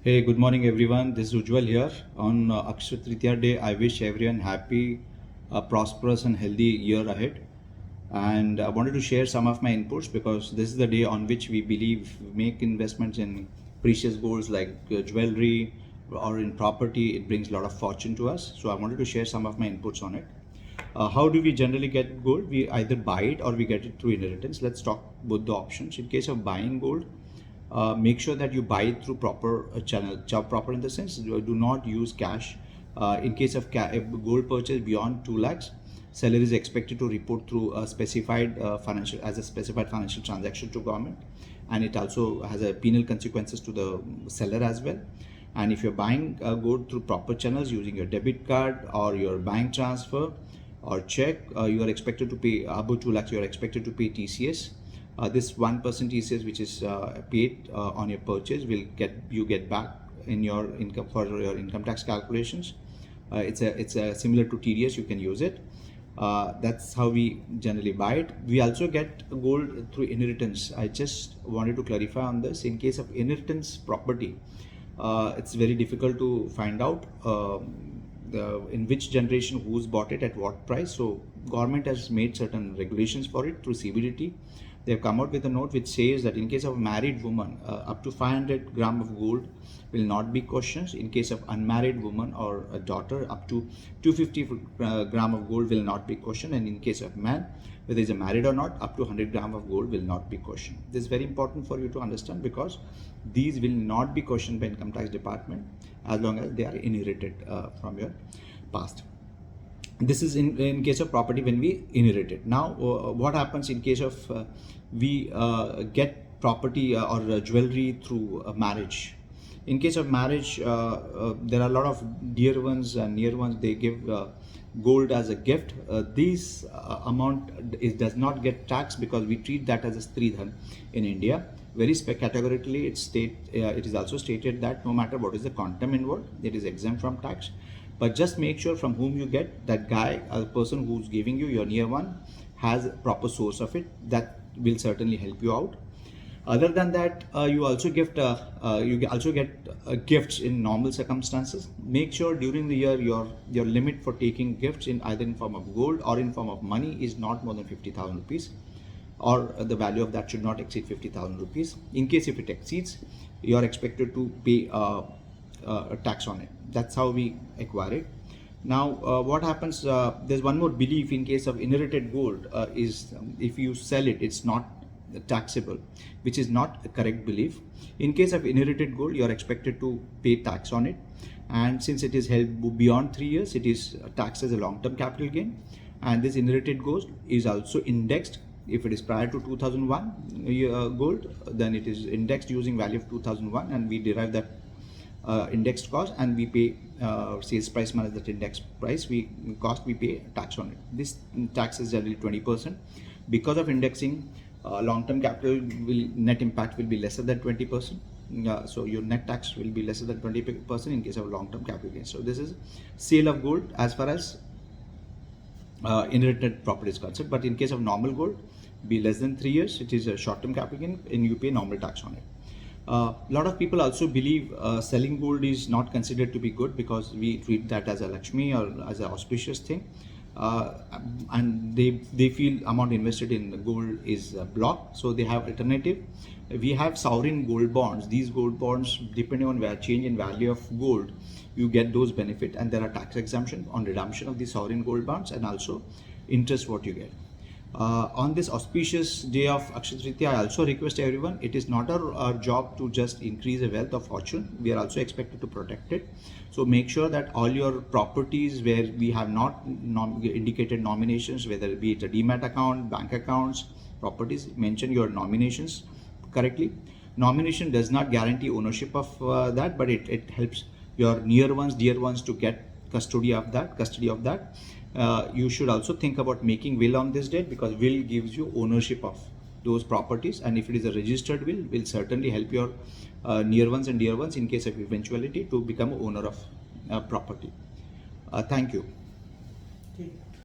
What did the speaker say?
Hey, good morning everyone. This is Ujjwal here. On Akshaya Tritiya day, I wish everyone happy, prosperous and healthy year ahead. And I wanted to share some of my inputs because this is the day on which we believe make investments in precious golds like jewelry or in property. It brings a lot of fortune to us. So I wanted to share some of my inputs on it. How do we generally get gold? We either buy it or we get it through inheritance. Let's talk both the options. In case of buying gold, make sure that you buy it through proper channel. Proper in the sense, do not use cash. In case of if gold purchase beyond 2 lakhs, seller is expected to report through a specified specified financial transaction to government, and it also has a penal consequences to the seller as well. And if you're buying gold through proper channels using your debit card or your bank transfer or check, you are expected to pay above 2 lakhs. You are expected to pay TCS. This 1% TCS which is paid on your purchase will get back in your income for your income tax calculations. It's similar to TDS. You can use it. That's how we generally buy it. We also get gold through inheritance. I just wanted to clarify on this. In case of inheritance property, it's very difficult to find out in which generation who's bought it at what price. So government has made certain regulations for it through CBDT. They've come out with a note which says that in case of a married woman, up to 500 gram of gold will not be questioned. In case of unmarried woman or a daughter, up to 250 gram of gold will not be questioned. And in case of man, whether he's married or not, up to 100 gram of gold will not be questioned. This is very important for you to understand because these will not be questioned by income tax department as long as they are inherited from your past. This is in case of property when we inherit it. Now what happens in case of we get property or jewelry through marriage? In case of marriage, there are a lot of dear ones and near ones. They give gold as a gift. These amount does not get taxed because we treat that as a stridhan in India. Very categorically, it is also stated that no matter what is the quantum involved, it is exempt from tax. But just make sure from whom you get that guy, a person who's giving you, your near one, has a proper source of it. That will certainly help you out. Other than that, you also get gifts in normal circumstances. Make sure during the year your limit for taking gifts in either in form of gold or in form of money is not more than 50,000 rupees, or the value of that should not exceed 50,000 rupees. In case if it exceeds, you are expected to pay a tax on it. That's how we acquire it. Now what happens, there's one more belief in case of inherited gold, is if you sell it, it's not taxable, which is not a correct belief. In case of inherited gold, you are expected to pay tax on it, and since it is held beyond 3 years, it is taxed as a long-term capital gain. And this inherited gold is also indexed. If it is prior to 2001 gold, then it is indexed using value of 2001, and we derive that indexed cost, and we pay sales price minus that index price we pay tax on it. This tax is generally 20%. Because of indexing, long-term capital net impact will be lesser than 20%. So your net tax will be lesser than 20% in case of long-term capital gain. So this is sale of gold as far as inherited property is concerned. But in case of normal gold, be less than 3 years, it is a short-term capital gain and you pay normal tax on it. A lot of people also believe selling gold is not considered to be good because we treat that as a Lakshmi or as an auspicious thing, and they feel amount invested in gold is blocked, so they have alternative. We have sovereign gold bonds. These gold bonds, depending on change in value of gold, you get those benefit, and there are tax exemption on redemption of the sovereign gold bonds and also interest what you get. On this auspicious day of Akshaya Tritiya, I also request everyone, it is not our job to just increase the wealth of fortune. We are also expected to protect it. So make sure that all your properties where we have not indicated nominations, whether it be it a demat account, bank accounts, properties, mention your nominations correctly. Nomination does not guarantee ownership of that, but it helps your near ones, dear ones to get custody of that. You should also think about making will on this date, because will gives you ownership of those properties, and if it is a registered will certainly help your near ones and dear ones in case of eventuality to become a owner of property. Thank you.